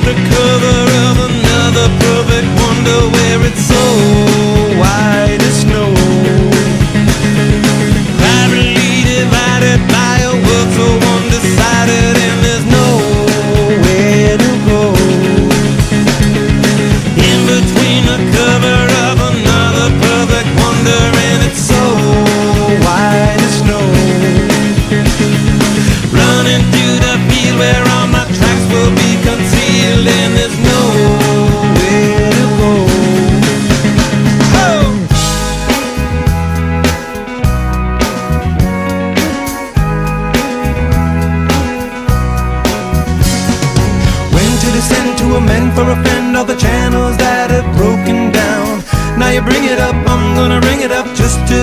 the cover of another perfect wonder where it's so white as snow. Privately divided by a world so undecided, and there's nowhere to go. In between the cover of another perfect wonder, and it's so white as snow. Running through the field where all my tracks will be concealed, and there's nowhere to go. Oh! When to descend, to amend, for a friend, all the channels that have broken down. Now you bring it up, I'm gonna ring it up just to